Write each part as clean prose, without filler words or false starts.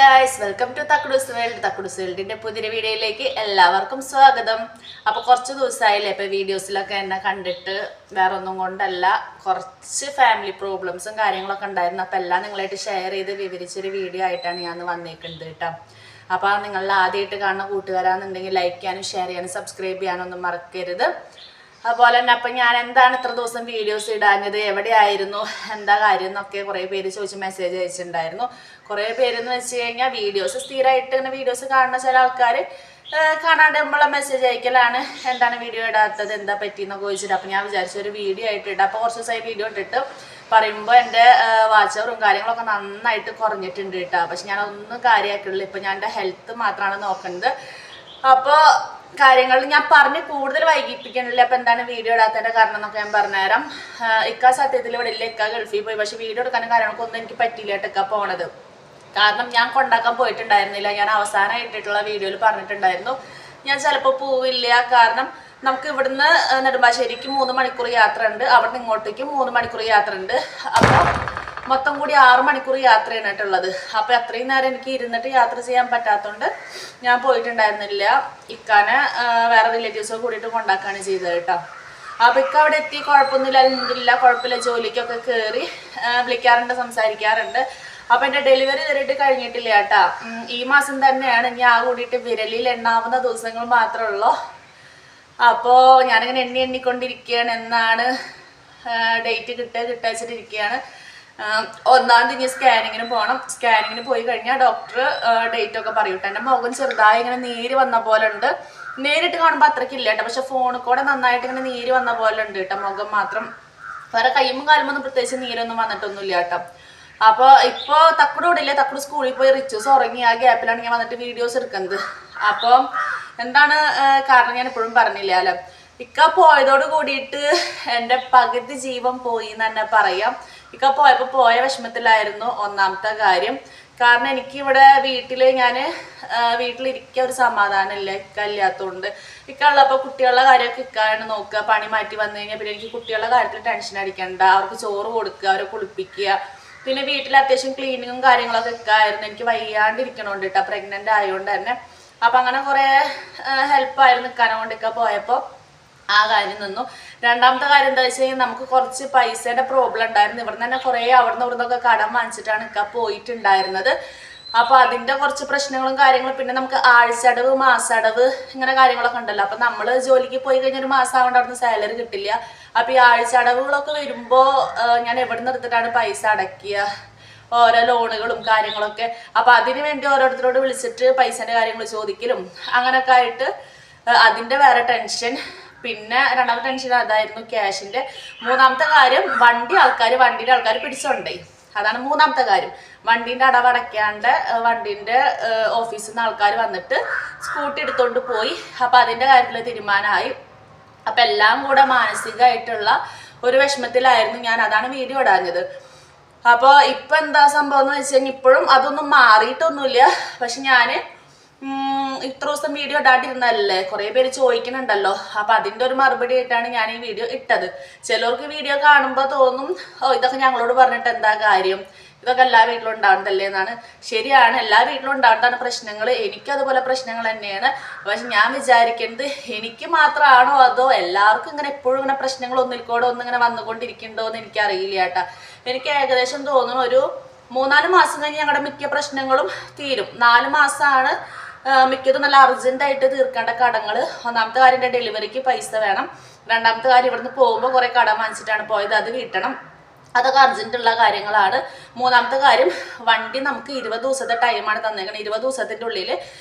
guys, welcome to Takudus World. Takudus World-ന്റെ പുതിയ വീഡിയോയിലേക്ക് എല്ലാവർക്കും സ്വാഗതം. അപ്പോൾ കുറച്ച് ദിവസമായില്ലേ ഇപ്പോൾ വീഡിയോസിലൊക്കെ എന്നെ കണ്ടിട്ട് വേറെ ഒന്നും കൊണ്ടല്ല കുറച്ച് ഫാമിലി പ്രോബ്ലംസും കാര്യങ്ങളൊക്കെ ഉണ്ടായിരുന്നു. അപ്പോൾ എല്ലാം നിങ്ങളായിട്ട് ഷെയർ ചെയ്ത് വിവരിച്ചൊരു വീഡിയോ ആയിട്ടാണ് ഞാൻ വന്നേക്കുന്നത് കേട്ടോ. അപ്പോൾ നിങ്ങൾ ആദ്യമായിട്ട് കാണുന്ന കൂട്ടുകാരാണെന്നുണ്ടെങ്കിൽ ലൈക്ക് ചെയ്യാനും ഷെയർ ചെയ്യാനും സബ്സ്ക്രൈബ് ചെയ്യാനൊന്നും മറക്കരുത്. അതുപോലെ തന്നെ അപ്പം ഞാൻ എന്താണ് ഇത്ര ദിവസം വീഡിയോസ് ഇടാഞ്ഞത്, എവിടെയായിരുന്നു, എന്താ കാര്യം എന്നൊക്കെ കുറേ പേര് ചോദിച്ച് മെസ്സേജ് അയച്ചിട്ടുണ്ടായിരുന്നു. കുറേ പേരെന്ന് വെച്ച് കഴിഞ്ഞാൽ വീഡിയോസ് സ്ഥിരമായിട്ട് ഇങ്ങനെ വീഡിയോസ് കാണുന്ന ചില ആൾക്കാർ കാണാണ്ട് നമ്മളെ മെസ്സേജ് അയക്കലാണ്, എന്താണ് വീഡിയോ ഇടാത്തത്, എന്താ പറ്റിയെന്നൊക്കെ ചോദിച്ചിട്ട്. അപ്പം ഞാൻ വിചാരിച്ചു ഒരു വീഡിയോ ആയിട്ട് ഇടാം. അപ്പോൾ കുറച്ച് ദിവസമായി വീഡിയോ ഇട്ടിട്ട് പറയുമ്പോൾ എൻ്റെ വാച്ച് അവറും കാര്യങ്ങളൊക്കെ നന്നായിട്ട് കുറഞ്ഞിട്ടുണ്ട് കേട്ടോ. പക്ഷെ ഞാനൊന്നും കാര്യമാക്കുള്ളൂ. ഇപ്പം ഞാൻ എൻ്റെ ഹെൽത്ത് മാത്രമാണ് നോക്കുന്നത്. അപ്പോൾ കാര്യങ്ങൾ ഞാൻ പറഞ്ഞ് കൂടുതൽ വൈകിപ്പിക്കണില്ല. അപ്പം എന്താണ് വീഡിയോ ഇടാത്തതിൻ്റെ കാരണം എന്നൊക്കെ ഞാൻ പറഞ്ഞുതരാം. ഇക്ക സത്യത്തിൽ ഇവിടെ ഇല്ല, ഇക്ക ഗൾഫിൽ പോയി. പക്ഷെ വീഡിയോ എടുക്കാനും കാര്യങ്ങൾക്കൊന്നും എനിക്ക് പറ്റില്ല കേട്ടോ ഇക്ക പോണത്. കാരണം ഞാൻ കൊണ്ടാക്കാൻ പോയിട്ടുണ്ടായിരുന്നില്ല. ഞാൻ അവസാനമായിട്ടുള്ള വീഡിയോയിൽ പറഞ്ഞിട്ടുണ്ടായിരുന്നു ഞാൻ ചിലപ്പോൾ പോവില്ല. കാരണം നമുക്ക് ഇവിടുന്ന് നെടുമ്പാശ്ശേരിക്ക് 3 മണിക്കൂർ യാത്ര ഉണ്ട്, അവിടെ നിന്ന് ഇങ്ങോട്ടേക്ക് 3 മണിക്കൂർ യാത്ര ഉണ്ട്. അപ്പോൾ മൊത്തം കൂടി 6 മണിക്കൂർ യാത്രയാണ് കേട്ടുള്ളത്. അപ്പോൾ അത്രയും നേരം എനിക്ക് ഇരുന്നിട്ട് യാത്ര ചെയ്യാൻ പറ്റാത്തതുകൊണ്ട് ഞാൻ പോയിട്ടുണ്ടായിരുന്നില്ല. ഇക്കാനെ വേറെ റിലേറ്റീവ്സോ കൂടിയിട്ട് കൊണ്ടാക്കുകയാണ് ചെയ്തത് കേട്ടോ. അപ്പോൾ ഇക്ക അവിടെ എത്തി, കുഴപ്പമൊന്നുമില്ല, കുഴപ്പമില്ല, ജോലിക്കൊക്കെ കയറി വിളിക്കാറുണ്ട്, സംസാരിക്കാറുണ്ട്. അപ്പോൾ എൻ്റെ ഡെലിവറി ഇതുവരെയായിട്ട് കഴിഞ്ഞിട്ടില്ല കേട്ടോ. ഈ മാസം തന്നെയാണ്. ഞാൻ കൂടിയിട്ട് വിരലിൽ എണ്ണാവുന്ന ദിവസങ്ങൾ മാത്രമേ ഉള്ളൂ. അപ്പോൾ ഞാനിങ്ങനെ എണ്ണിക്കൊണ്ടിരിക്കുകയാണ്, എന്നാണ് ഡേറ്റ് കിട്ടാച്ചിട്ടിരിക്കുകയാണ്. 1-ാം തീയതി സ്കാനിങ്ങിന് പോകണം. സ്കാനിങ്ങിന് പോയി കഴിഞ്ഞാൽ ഡോക്ടർ ഡേറ്റ് ഒക്കെ പറയൂട്ടെ. എൻ്റെ മുഖം ചെറുതായി ഇങ്ങനെ നീര് വന്ന പോലെ ഉണ്ട്. നേരിട്ട് കാണുമ്പോൾ അത്രയ്ക്കില്ല കേട്ടോ, പക്ഷെ ഫോണിൽ കൂടെ നന്നായിട്ട് ഇങ്ങനെ നീര് വന്ന പോലെ ഉണ്ട് കേട്ടോ. മുഖം മാത്രം, വേറെ കയ്യുമ്പും കാലുമൊന്നും പ്രത്യേകിച്ച് നീരൊന്നും വന്നിട്ടൊന്നുമില്ല കേട്ടോ. അപ്പോൾ ഇപ്പോൾ തക്കുട് ഇവിടെ ഇല്ല, തക്കുട് സ്കൂളിൽ പോയി റിച്ചൂസ് ഉറങ്ങി. ആ ഗ്യാപ്പിലാണ് ഞാൻ വന്നിട്ട് വീഡിയോസ് എടുക്കുന്നത്. അപ്പോൾ എന്താണ് കാരണം ഞാൻ എപ്പോഴും പറഞ്ഞില്ല അല്ലേ. ഇക്ക പോയതോട് കൂടിയിട്ട് എൻ്റെ പകുതി ജീവൻ പോയി എന്ന് തന്നെ പറയാം. ഇക്ക പോയപ്പോൾ പോയ വിഷമത്തിലായിരുന്നു ഒന്നാമത്തെ കാര്യം. കാരണം എനിക്കിവിടെ ഞാൻ വീട്ടിലിരിക്കാൻ ഒരു സമാധാനമില്ല, ഇക്ക ഇല്ലാത്തതുകൊണ്ട്. ഇക്ക ഉള്ളപ്പോൾ കുട്ടികളുടെ കാര്യമൊക്കെ ഇക്കാണ് നോക്കുക. പണി മാറ്റി വന്നു കഴിഞ്ഞാൽ പിന്നെ എനിക്ക് കുട്ടികളുടെ കാര്യത്തിൽ ടെൻഷൻ അടിക്കണ്ട. അവർക്ക് ചോറ് കൊടുക്കുക, അവരെ കുളിപ്പിക്കുക, പിന്നെ വീട്ടിൽ അത്യാവശ്യം ക്ലീനിങ്ങും കാര്യങ്ങളൊക്കെ ഇക്കായിരുന്നു. എനിക്ക് വയ്യാണ്ടിരിക്കണോണ്ട് കേട്ടോ, പ്രഗ്നൻ്റ് ആയതുകൊണ്ട് തന്നെ. അപ്പം അങ്ങനെ കുറേ ഹെൽപ്പായിരുന്നു ഇക്കാനെ കൊണ്ട് ഇക്ക പോയപ്പോൾ. ആ കാര്യം നിന്നു. രണ്ടാമത്തെ കാര്യം എന്താ വെച്ച് കഴിഞ്ഞാൽ നമുക്ക് കുറച്ച് പൈസയുടെ പ്രോബ്ലം ഉണ്ടായിരുന്നു. ഇവിടെ തന്നെ കുറേ ഇവിടുന്നൊക്കെ കടം വാങ്ങിച്ചിട്ടാണ് ഇക്ക പോയിട്ടുണ്ടായിരുന്നത്. അപ്പോൾ അതിൻ്റെ കുറച്ച് പ്രശ്നങ്ങളും കാര്യങ്ങളും, പിന്നെ നമുക്ക് ആഴ്ചടവ് മാസടവ് ഇങ്ങനെ കാര്യങ്ങളൊക്കെ ഉണ്ടല്ലോ. അപ്പം നമ്മൾ ജോലിക്ക് പോയി കഴിഞ്ഞാൽ ഒരു മാസം ആവേണ്ട അവിടുന്ന് സാലറി കിട്ടില്ല. അപ്പോൾ ഈ ആഴ്ചടവുകളൊക്കെ വരുമ്പോൾ ഞാൻ എവിടെ നിന്ന് എടുത്തിട്ടാണ് പൈസ അടയ്ക്കുക, ഓരോ ലോണുകളും കാര്യങ്ങളൊക്കെ. അപ്പോൾ അതിന് വേണ്ടി ഓരോരുത്തരോട് വിളിച്ചിട്ട് പൈസേൻ്റെ കാര്യങ്ങൾ ചോദിക്കലും അങ്ങനെയൊക്കെ ആയിട്ട് അതിൻ്റെ വേറെ ടെൻഷൻ. പിന്നെ രണ്ടാമത്തെ ടെൻഷൻ അതായിരുന്നു ക്യാഷിൻ്റെ. മൂന്നാമത്തെ കാര്യം വണ്ടിയുടെ ആൾക്കാർ പിടിച്ചോണ്ടേ, അതാണ് മൂന്നാമത്തെ കാര്യം. വണ്ടീൻ്റെ അടവടയ്ക്കാണ്ട് വണ്ടീൻ്റെ ഓഫീസിൽ നിന്ന് ആൾക്കാർ വന്നിട്ട് സ്കൂട്ടി എടുത്തോണ്ട് പോയി. അപ്പം അതിൻ്റെ കാര്യത്തിൽ തീരുമാനമായി. അപ്പം എല്ലാം കൂടെ മാനസികമായിട്ടുള്ള ഒരു വിഷമത്തിലായിരുന്നു ഞാൻ. അതാണ് വീഡിയോ ഇടാഞ്ഞത്. അപ്പോൾ ഇപ്പം എന്താ സംഭവം എന്ന് വെച്ച് കഴിഞ്ഞാൽ ഇപ്പോഴും അതൊന്നും മാറിയിട്ടൊന്നുമില്ല. പക്ഷെ ഞാൻ ഇത്ര ദിവസം വീഡിയോ ഇടാണ്ടിരുന്നല്ലേ, കുറേ പേര് ചോദിക്കുന്നുണ്ടല്ലോ. അപ്പം അതിൻ്റെ ഒരു മറുപടി ആയിട്ടാണ് ഞാൻ ഈ വീഡിയോ ഇട്ടത്. ചിലർക്ക് വീഡിയോ കാണുമ്പോൾ തോന്നും, ഇതൊക്കെ ഞങ്ങളോട് പറഞ്ഞിട്ട് എന്താ കാര്യം, ഇതൊക്കെ എല്ലാ വീട്ടിലും ഉണ്ടാവുന്നതല്ലേ എന്നാണ്. ശരിയാണ്, എല്ലാ വീട്ടിലും ഉണ്ടാവുന്നതാണ് പ്രശ്നങ്ങൾ. എനിക്കതുപോലെ പ്രശ്നങ്ങൾ തന്നെയാണ്. പക്ഷെ ഞാൻ വിചാരിക്കുന്നത് എനിക്ക് മാത്രമാണോ അതോ എല്ലാവർക്കും ഇങ്ങനെ എപ്പോഴും ഇങ്ങനെ പ്രശ്നങ്ങൾ ഒന്നിൽക്കൂടെ ഒന്നിങ്ങനെ വന്നുകൊണ്ടിരിക്കുന്നുണ്ടോ എന്ന് എനിക്കറിയില്ല കേട്ടോ. എനിക്ക് ഏകദേശം തോന്നുന്നു ഒരു 3-4 മാസം കഴിഞ്ഞ് ഞങ്ങളുടെ മിക്ക പ്രശ്നങ്ങളും തീരും. 4 മാസമാണ് മിക്കതും നല്ല അർജൻറ്റായിട്ട് തീർക്കേണ്ട കടങ്ങൾ. ഒന്നാമത്തെ കാര്യം എൻ്റെ ഡെലിവറിക്ക് പൈസ വേണം. രണ്ടാമത്തെ കാര്യം ഇവിടുന്ന് പോകുമ്പോൾ കുറേ കടം വാങ്ങിച്ചിട്ടാണ് പോയത്, അത് വീട്ടണം. അതൊക്കെ അർജൻറ്റുള്ള കാര്യങ്ങളാണ്. മൂന്നാമത്തെ കാര്യം വണ്ടി നമുക്ക് 20 ദിവസത്തെ ടൈമാണ് തന്നേക്കണം. 20 ദിവസത്തിൻ്റെ ഉള്ളിൽ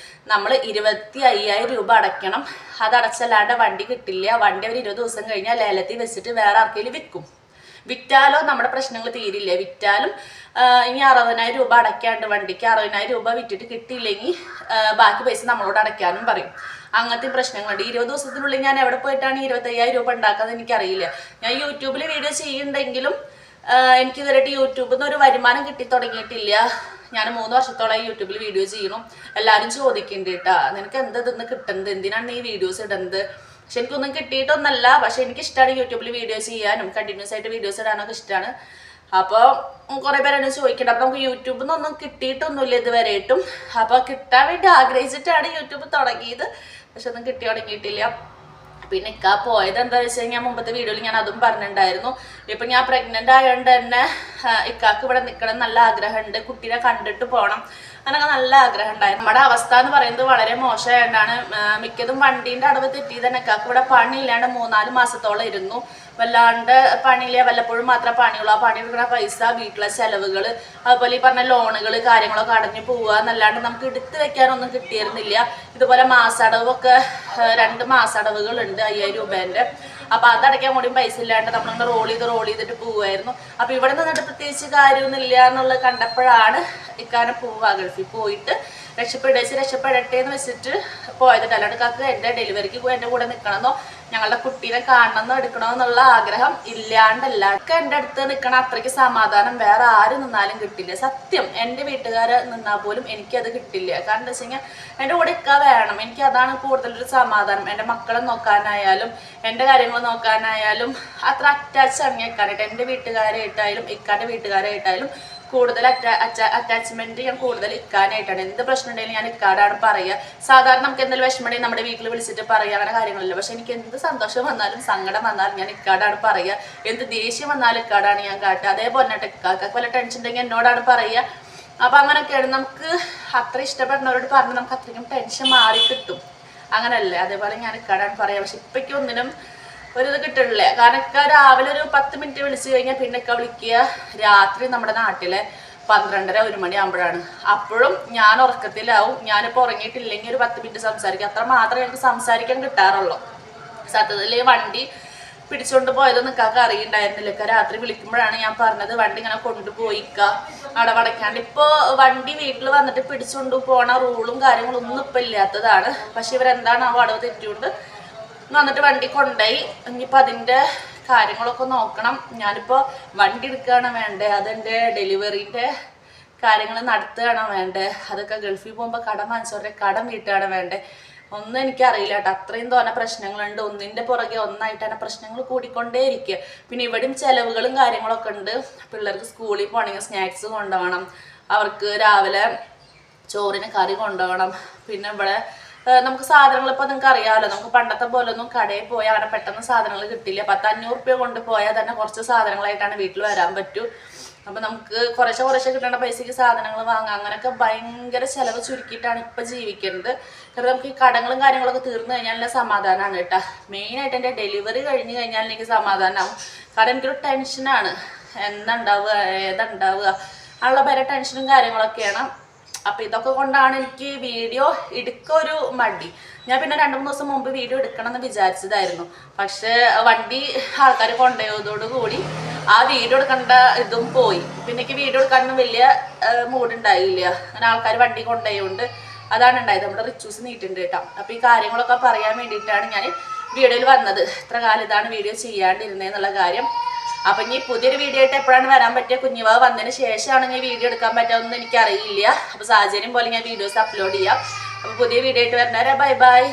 നമ്മൾ 25,000 രൂപ അടയ്ക്കണം. അതടച്ചല്ലാണ്ട് വണ്ടി കിട്ടില്ല. വണ്ടി അവർ 20 ദിവസം കഴിഞ്ഞാൽ ലേലത്തിൽ വെച്ചിട്ട് വേറെ ആർക്കെങ്കിലും വിൽക്കും. വിറ്റാലോ നമ്മുടെ പ്രശ്നങ്ങൾ തീരില്ല. വിറ്റാലും ഇനി 60,000 രൂപ അടയ്ക്കാണ്ട് വണ്ടിക്ക് 60,000 രൂപ വിറ്റിട്ട് കിട്ടിയില്ലെങ്കിൽ ബാക്കി പൈസ നമ്മളോട് അടയ്ക്കാനും പറയും. അങ്ങനത്തെ പ്രശ്നങ്ങളുണ്ട്. 20 ദിവസത്തിനുള്ളിൽ ഞാൻ എവിടെ പോയിട്ടാണ് 25,000 രൂപ ഉണ്ടാക്കുന്നത് എനിക്കറിയില്ല. ഞാൻ യൂട്യൂബിൽ വീഡിയോ ചെയ്യുന്നുണ്ടെങ്കിലും എനിക്ക് ഇതുവരെയായിട്ട് യൂട്യൂബിൽ നിന്ന് ഒരു വരുമാനം കിട്ടി തുടങ്ങിയിട്ടില്ല. ഞാൻ 3 വർഷത്തോളമായി യൂട്യൂബിൽ വീഡിയോ ചെയ്യണം. എല്ലാവരും ചോദിക്കുന്നുണ്ട് കേട്ടോ, നിനക്ക് എന്താ ഇതൊന്ന് കിട്ടുന്നത്, എന്തിനാണ് നീ വീഡിയോസ് ഇടുന്നത്. പക്ഷെ എനിക്കൊന്നും കിട്ടിയിട്ടൊന്നല്ല. പക്ഷെ എനിക്കിഷ്ടമാണ് യൂട്യൂബിൽ വീഡിയോ ചെയ്യാനും കണ്ടിന്യൂസ് ആയിട്ട് വീഡിയോസ് ഇടാനൊക്കെ ഇഷ്ടമാണ്. അപ്പോൾ കുറേ പേരെന്നെ ചോദിക്കണ്ട. അപ്പോൾ നമുക്ക് യൂട്യൂബിൽ നിന്നൊന്നും കിട്ടിയിട്ടൊന്നുമില്ല ഇതുവരെയായിട്ടും. അപ്പോൾ കിട്ടാൻ വേണ്ടി ആഗ്രഹിച്ചിട്ടാണ് യൂട്യൂബ് തുടങ്ങിയത്. പക്ഷെ ഒന്നും കിട്ടി തുടങ്ങിയിട്ടില്ല. പിന്നെ ഇക്കാ പോയത് എന്താ വെച്ച് കഴിഞ്ഞാൽ മുമ്പത്തെ വീഡിയോയിൽ ഞാൻ അതും പറഞ്ഞിട്ടുണ്ടായിരുന്നു. ഇപ്പം ഞാൻ പ്രഗ്നൻ്റ് ആയതുകൊണ്ട് തന്നെ ഇക്കാക്ക് ഇവിടെ നിൽക്കണം നല്ല ആഗ്രഹമുണ്ട്. കുട്ടീനെ കണ്ടിട്ട് പോകണം അങ്ങനെയൊക്കെ നല്ല ആഗ്രഹം ഉണ്ടായിരുന്നു. നമ്മുടെ അവസ്ഥ എന്ന് പറയുന്നത് വളരെ മോശമായതുകൊണ്ടാണ് മിക്കതും വണ്ടീൻ്റെ അടവ് തെറ്റിയത് തന്നെ. ഇക്കാക്ക് ഇവിടെ പണിയില്ലാണ്ട് 3-4 മാസത്തോളം ഇരുന്നു. വല്ലാണ്ട് പണിയില്ല, വല്ലപ്പോഴും മാത്രമേ പണിയുള്ളൂ. ആ പണി എടുക്കുന്ന പൈസ, വീട്ടിലെ ചെലവുകൾ, അതുപോലെ ഈ പറഞ്ഞ ലോണുകൾ കാര്യങ്ങളൊക്കെ അടഞ്ഞു പോവുക എന്നല്ലാണ്ട് നമുക്ക് എടുത്ത് വെക്കാനൊന്നും കിട്ടിയിരുന്നില്ല. ഇതുപോലെ മാസടവൊക്കെ 2 മാസടവുകളുണ്ട് 5000 രൂപേൻ്റെ. അപ്പോൾ അതടയ്ക്കാൻ കൂടിയും പൈസ ഇല്ലാണ്ട് നമ്മളിങ്ങനെ റോൾ ചെയ്തിട്ട് പോവുമായിരുന്നു. അപ്പോൾ ഇവിടെ നിന്നിട്ട് പ്രത്യേകിച്ച് കാര്യമൊന്നുമില്ല എന്നുള്ളത് കണ്ടപ്പോഴാണ് ഇക്കാനെ പോവുക, ഗൾഫിൽ പോയിട്ട് രക്ഷപ്പെടട്ടെ എന്ന് വെച്ചിട്ട് പോയതിട്ട്. അല്ലാണ്ട് കാക്ക് എൻ്റെ ഡെലിവറിക്ക് എൻ്റെ കൂടെ നിൽക്കണമെന്നോ ഞങ്ങളുടെ കുട്ടീനെ കാണണമെന്നോ എടുക്കണമെന്നുള്ള ആഗ്രഹം ഇല്ലാണ്ടല്ല. ഒക്കെ എൻ്റെ അടുത്ത് നിൽക്കണം. അത്രയ്ക്ക് സമാധാനം വേറെ ആര് നിന്നാലും കിട്ടില്ല. സത്യം, എൻ്റെ വീട്ടുകാരെ നിന്നാൽ പോലും എനിക്കത് കിട്ടില്ല. കാരണം എന്താ വെച്ച് കഴിഞ്ഞാൽ എൻ്റെ കൂടെ ഇക്ക വേണം. എനിക്ക് അതാണ് കൂടുതലൊരു സമാധാനം. എൻ്റെ മക്കളെ നോക്കാനായാലും എൻ്റെ കാര്യങ്ങൾ നോക്കാനായാലും അത്ര അറ്റാച്ച് ഇറങ്ങിയേക്കാനായിട്ട് എൻ്റെ വീട്ടുകാരായിട്ടായാലും ഇക്കാൻ്റെ വീട്ടുകാരായിട്ടായാലും കൂടുതൽ അറ്റാച്ച്മെന്റ് ഞാൻ കൂടുതൽ ഇക്കാനായിട്ടാണ്. എന്ത് പ്രശ്നം ഉണ്ടെങ്കിലും ഞാൻ ഇക്കാടാണ് പറയുക. സാധാരണ നമുക്ക് എന്തെങ്കിലും വിഷമമുണ്ടെങ്കിൽ നമ്മുടെ വീട്ടിൽ വിളിച്ചിട്ട് പറയുക, അങ്ങനെ കാര്യങ്ങളില്ല. പക്ഷെ എനിക്ക് എന്ത് സന്തോഷം വന്നാലും സങ്കടം വന്നാലും ഞാൻ ഇക്കാടാണ് പറയുക. എന്ത് ദേഷ്യം വന്നാലും ഇക്കാടാണ് ഞാൻ കാട്ടുക. അതേപോലെ തന്നെ ഇക്കാക്ക് വല്ല ടെൻഷൻ ഉണ്ടെങ്കിൽ എന്നോടാണ് പറയുക. അപ്പം അങ്ങനെയൊക്കെയാണ്. നമുക്ക് അത്ര ഇഷ്ടപ്പെടുന്നവരോട് പറഞ്ഞ് നമുക്ക് അത്രയ്ക്കും ടെൻഷൻ മാറി കിട്ടും. അങ്ങനല്ലേ? അതേപോലെ ഞാൻ ഇക്കാടാണ് പറയുക. പക്ഷെ ഇപ്പൊക്കെ ഒന്നിനും ഒരിത് കിട്ടണില്ല. കാരണം ഒക്കെ രാവിലെ ഒരു 10 മിനിറ്റ് വിളിച്ചു കഴിഞ്ഞാൽ പിന്നെ ഒക്കെ വിളിക്കുക രാത്രി നമ്മുടെ നാട്ടിലെ 12:30-1 മണിയാകുമ്പോഴാണ്. അപ്പോഴും ഞാൻ ഉറക്കത്തിലാവും. ഞാനിപ്പോൾ ഉറങ്ങിയിട്ടില്ലെങ്കിൽ ഒരു 10 മിനിറ്റ് സംസാരിക്കും. അത്ര മാത്രമേ എനിക്ക് സംസാരിക്കാൻ കിട്ടാറുള്ളൂ. സത്യത്തിൽ വണ്ടി പിടിച്ചുകൊണ്ട് പോയതൊന്നും ഇക്കാക്ക് അറിയണ്ടായിരുന്നില്ല. രാത്രി വിളിക്കുമ്പോഴാണ് ഞാൻ പറഞ്ഞത് വണ്ടി ഇങ്ങനെ കൊണ്ടുപോയിക്ക അടവടയ്ക്കാണ്ട്. ഇപ്പോൾ വണ്ടി വീട്ടിൽ വന്നിട്ട് പിടിച്ചുകൊണ്ട് പോണ റൂളും കാര്യങ്ങളും ഒന്നും ഇപ്പം ഇല്ലാത്തതാണ്. പക്ഷെ ഇവരെന്താണ് ആ അടവ് തെറ്റിയുണ്ട് വന്നിട്ട് വണ്ടി കൊണ്ടുപോയി. ഇനിയിപ്പോൾ അതിൻ്റെ കാര്യങ്ങളൊക്കെ നോക്കണം. ഞാനിപ്പോൾ വണ്ടി എടുക്കുകയാണോ വേണ്ടേ, അതെൻ്റെ ഡെലിവറീൻ്റെ കാര്യങ്ങൾ നടത്തുകയാണോ വേണ്ടേ, അതൊക്കെ ഗൾഫിൽ പോകുമ്പോൾ കടം വാങ്ങിച്ചവരുടെ കടം വീട്ടുകയാണോ വേണ്ടേ, ഒന്നും എനിക്കറിയില്ല കേട്ടോ. അത്രയും തോന്നെ പ്രശ്നങ്ങളുണ്ട്. ഒന്നിൻ്റെ പുറകെ ഒന്നായിട്ടാണ് പ്രശ്നങ്ങൾ കൂടിക്കൊണ്ടേ ഇരിക്കുക. പിന്നെ ഇവിടെയും ചിലവുകളും കാര്യങ്ങളൊക്കെ ഉണ്ട്. പിള്ളേർക്ക് സ്കൂളിൽ പോകണമെങ്കിൽ സ്നാക്സ് കൊണ്ടുപോകണം, അവർക്ക് രാവിലെ ചോറിന് കറി കൊണ്ടുപോകണം. പിന്നെ ഇവിടെ നമുക്ക് സാധനങ്ങൾ ഇപ്പോൾ നിങ്ങൾക്ക് അറിയാമല്ലോ, നമുക്ക് പണ്ടത്തെ പോലെ ഒന്നും കടയിൽ പോയാൽ അങ്ങനെ പെട്ടെന്ന് സാധനങ്ങൾ കിട്ടില്ല. 10-500 രൂപ കൊണ്ട് പോയാൽ തന്നെ കുറച്ച് സാധനങ്ങളായിട്ടാണ് വീട്ടിൽ വരാൻ പറ്റൂ. അപ്പോൾ നമുക്ക് കുറേശ്ശെ കിട്ടേണ്ട പൈസയ്ക്ക് സാധനങ്ങൾ വാങ്ങാം. അങ്ങനെയൊക്കെ ഭയങ്കര ചിലവ് ചുരുക്കിയിട്ടാണ് ഇപ്പം ജീവിക്കുന്നത്. കാരണം നമുക്ക് ഈ കടങ്ങളും കാര്യങ്ങളൊക്കെ തീർന്നു കഴിഞ്ഞാൽ സമാധാനമാണ് കേട്ടോ. മെയിനായിട്ട് എൻ്റെ ഡെലിവറി കഴിഞ്ഞ് കഴിഞ്ഞാൽ എനിക്ക് സമാധാനമാവും. കാരണം എനിക്കൊരു ടെൻഷനാണ്, എന്തുണ്ടാവുക ഏതുണ്ടാവുക ഉള്ള പേരെ ടെൻഷനും കാര്യങ്ങളൊക്കെയാണ്. അപ്പം ഇതൊക്കെ കൊണ്ടാണ് എനിക്ക് വീഡിയോ എടുക്കൊരു മടി. ഞാൻ പിന്നെ 2-3 ദിവസം മുമ്പ് വീഡിയോ എടുക്കണം എന്ന് വിചാരിച്ചതായിരുന്നു. പക്ഷേ വണ്ടി ആൾക്കാർ കൊണ്ടുപോയതോടുകൂടി ആ വീഡിയോ എടുക്കേണ്ട ഇതും പോയി. പിന്നെ എനിക്ക് വീഡിയോ എടുക്കാനൊന്നും വലിയ മൂഡുണ്ടായില്ല. അങ്ങനെ ആൾക്കാർ വണ്ടി കൊണ്ടുപോയതുകൊണ്ട് അതാണ് ഉണ്ടായത്. നമ്മുടെ റിച്ചൂസ് നീട്ടുണ്ട് കേട്ടോ. അപ്പോൾ ഈ കാര്യങ്ങളൊക്കെ പറയാൻ വേണ്ടിയിട്ടാണ് ഞാൻ വീഡിയോയിൽ വന്നത്. ഇത്ര കാലം ഇതാണ് വീഡിയോ ചെയ്യാണ്ടിരുന്നതെന്നുള്ള കാര്യം. അപ്പം ഇനി പുതിയൊരു വീഡിയോ ആയിട്ട് എപ്പോഴാണ് വരാൻ പറ്റുക, കുഞ്ഞുവാവ് വന്നതിന് ശേഷമാണെങ്കിൽ വീഡിയോ എടുക്കാൻ പറ്റുമെന്ന് എനിക്കറിയില്ല. അപ്പോൾ സാഹചര്യം പോലെ ഞാൻ വീഡിയോസ് അപ്ലോഡ് ചെയ്യാം. അപ്പോൾ പുതിയ വീഡിയോ ആയിട്ട് വരുന്നവരെ ബൈ ബൈ.